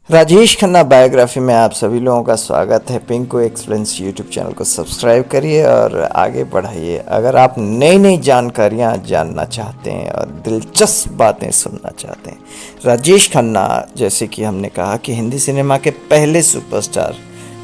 Rajesh Khanna biography में आप सभी लोगों का स्वागत है। पिंकू एक्सप्लेन्स यूट्यूब चैनल को सब्सक्राइब करिए और आगे बढ़ाइए। अगर आप नई नई जानकारियाँ जानना चाहते हैं और दिलचस्प बातें सुनना चाहते हैं, राजेश खन्ना जैसे कि हमने कहा कि हिंदी सिनेमा के पहले सुपरस्टार,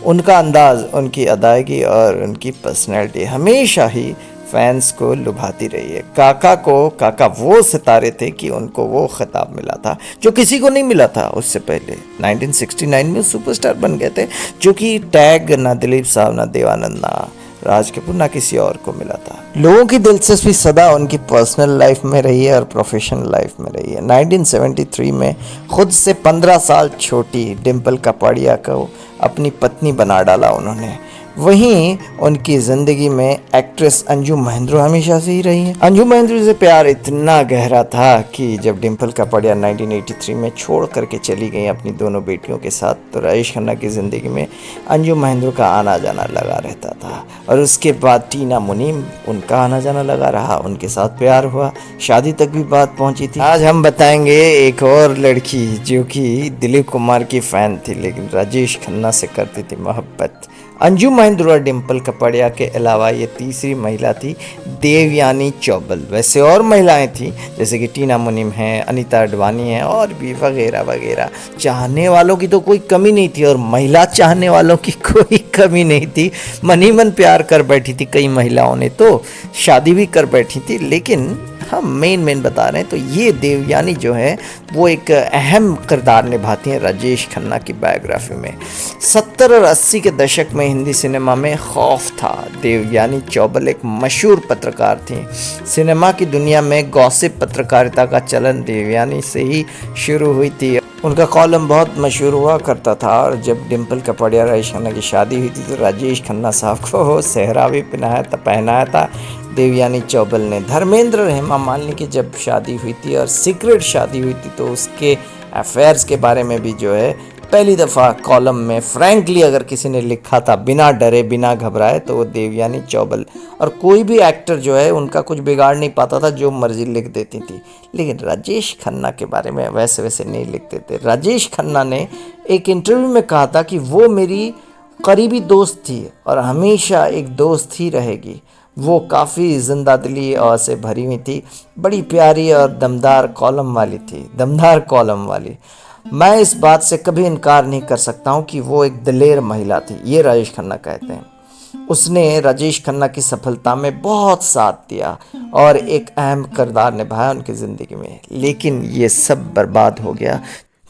उनका अंदाज़, उनकी अदायगी और उनकी पर्सनैलिटी हमेशा ही फैंस को लुभाती रही है। काका वो सितारे थे कि उनको वो खिताब मिला था जो किसी को नहीं मिला था उससे पहले। 1969 में सुपरस्टार बन गए थे, जो कि टैग ना दिलीप साहब, ना देवानंद, ना राज कपूर, ना किसी और को मिला था। लोगों की दिलचस्पी सदा उनकी पर्सनल लाइफ में रही है और प्रोफेशनल लाइफ में रही है। 1973 में खुद से 15 साल छोटी डिम्पल कपाड़िया को अपनी पत्नी बना डाला उन्होंने। वहीं उनकी ज़िंदगी में एक्ट्रेस अंजू महेंद्र हमेशा से ही रही हैं। अंजू महेंद्र से प्यार इतना गहरा था कि जब डिम्पल कपाड़िया 1983 में छोड़ करके चली गई अपनी दोनों बेटियों के साथ, तो राजेश खन्ना की ज़िंदगी में अंजू महेंद्र का आना जाना लगा रहता था। और उसके बाद टीना मुनीम, उनका आना जाना लगा रहा, उनके साथ प्यार हुआ, शादी तक भी बात पहुँची थी। आज हम बताएंगे एक और लड़की जो कि दिलीप कुमार की फ़ैन थी लेकिन राजेश खन्ना से करती थी मोहब्बत। अंजू महेंद्र और डिम्पल कपाड़िया के अलावा ये तीसरी महिला थी देवयानी चौबल। वैसे और महिलाएं थी जैसे कि टीना मुनीम हैं, अनीता अडवाणी हैं और भी वगैरह वगैरह। चाहने वालों की तो कोई कमी नहीं थी और महिला चाहने वालों की कोई कमी नहीं थी। मन ही मन प्यार कर बैठी थी कई महिलाओं ने, तो शादी भी कर बैठी थी। लेकिन हम मेन बता रहे हैं तो ये देवयानी जो है वो एक अहम किरदार निभाती हैं राजेश खन्ना की बायोग्राफी में। 70 और 80 के दशक में हिंदी सिनेमा में खौफ था। देवयानी चौबल एक मशहूर पत्रकार थी। सिनेमा की दुनिया में गॉसिप पत्रकारिता का चलन देवयानी से ही शुरू हुई थी। उनका कॉलम बहुत मशहूर हुआ करता था और जब डिम्पल कपाड़िया राजेश खन्ना की शादी हुई थी तो राजेश खन्ना साहब को सेहरा भी पहनाया था देवयानी चौबल ने। धर्मेंद्र और हेमा मालिनी की जब शादी हुई थी और सीक्रेट शादी हुई थी तो उसके अफेयर्स के बारे में भी जो है पहली दफ़ा कॉलम में फ्रैंकली अगर किसी ने लिखा था बिना डरे बिना घबराए तो वो देवयानी चौबल। और कोई भी एक्टर जो है उनका कुछ बिगाड़ नहीं पाता था, जो मर्जी लिख देती थी। लेकिन राजेश खन्ना के बारे में वैसे नहीं लिखते थे। राजेश खन्ना ने एक इंटरव्यू में कहा था कि वो मेरी करीबी दोस्त थी और हमेशा एक दोस्त ही रहेगी। वो काफ़ी जिंदा दिली और से भरी हुई थी, बड़ी प्यारी और दमदार कॉलम वाली। मैं इस बात से कभी इनकार नहीं कर सकता हूँ कि वो एक दिलेर महिला थी, ये राजेश खन्ना कहते हैं। उसने राजेश खन्ना की सफलता में बहुत साथ दिया और एक अहम किरदार निभाया उनकी ज़िंदगी में। लेकिन ये सब बर्बाद हो गया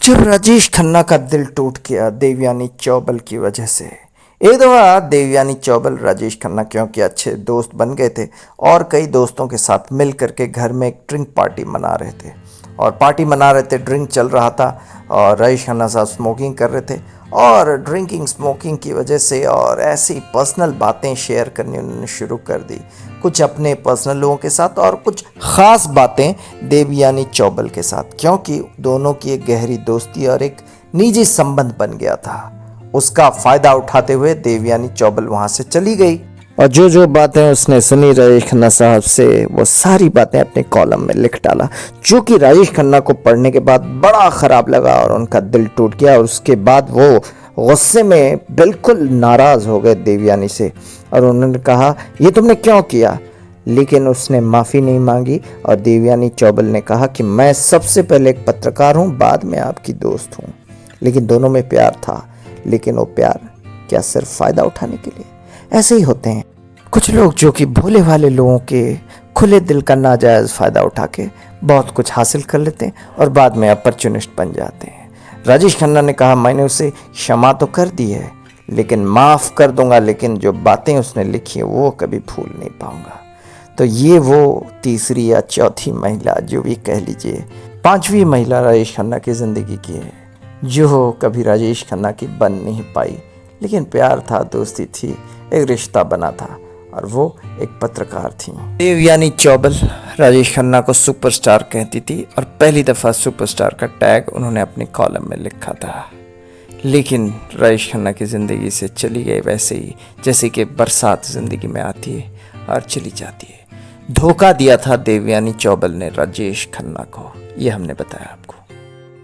जब राजेश खन्ना का दिल टूट गया देवयानी चौबल की वजह से। एक दफ़ा देवयानी चौबल राजेश खन्ना क्योंकि अच्छे दोस्त बन गए थे और कई दोस्तों के साथ मिल करके घर में एक ड्रिंक पार्टी मना रहे थे। ड्रिंक चल रहा था और राजेश खन्ना साहब स्मोकिंग कर रहे थे और स्मोकिंग की वजह से और ऐसी पर्सनल बातें शेयर करनी उन्होंने शुरू कर दी, कुछ अपने पर्सनल लोगों के साथ और कुछ ख़ास बातें देवयानी चौबल के साथ, क्योंकि दोनों की एक गहरी दोस्ती और एक निजी संबंध बन गया था। उसका फ़ायदा उठाते हुए देवयानी चौबल वहाँ से चली गई और जो बातें उसने सुनी राजेश खन्ना साहब से वो सारी बातें अपने कॉलम में लिख डाला, जो कि राजेश खन्ना को पढ़ने के बाद बड़ा ख़राब लगा और उनका दिल टूट गया। और उसके बाद वो गुस्से में बिल्कुल नाराज़ हो गए देवयानी से और उन्होंने कहा ये तुमने क्यों किया। लेकिन उसने माफ़ी नहीं मांगी और देवयानी चौबल ने कहा कि मैं सबसे पहले एक पत्रकार हूँ, बाद में आपकी दोस्त हूँ। लेकिन दोनों में प्यार था, लेकिन वो प्यार क्या सिर्फ फ़ायदा उठाने के लिए? ऐसे ही होते हैं कुछ लोग जो कि भोले भाले लोगों के खुले दिल का नाजायज़ फ़ायदा उठा के बहुत कुछ हासिल कर लेते हैं और बाद में अपॉर्चुनिस्ट बन जाते हैं। राजेश खन्ना ने कहा मैंने उसे क्षमा तो कर दी है लेकिन माफ़ कर दूंगा, लेकिन जो बातें उसने लिखी हैं वो कभी भूल नहीं पाऊंगा। तो ये वो तीसरी या चौथी महिला, जो भी कह लीजिए, पांचवी महिला राजेश खन्ना की ज़िंदगी की है जो कभी राजेश खन्ना की बन नहीं पाई। लेकिन प्यार था, दोस्ती थी, एक रिश्ता बना था और वो एक पत्रकार थी। देवयानी चौबल राजेश खन्ना को सुपरस्टार कहती थी और पहली दफ़ा सुपरस्टार का टैग उन्होंने अपने कॉलम में लिखा था। लेकिन राजेश खन्ना की ज़िंदगी से चली गई वैसे ही जैसे कि बरसात ज़िंदगी में आती है और चली जाती है। धोखा दिया था देवयानी चौबल ने राजेश खन्ना को, ये हमने बताया आपको।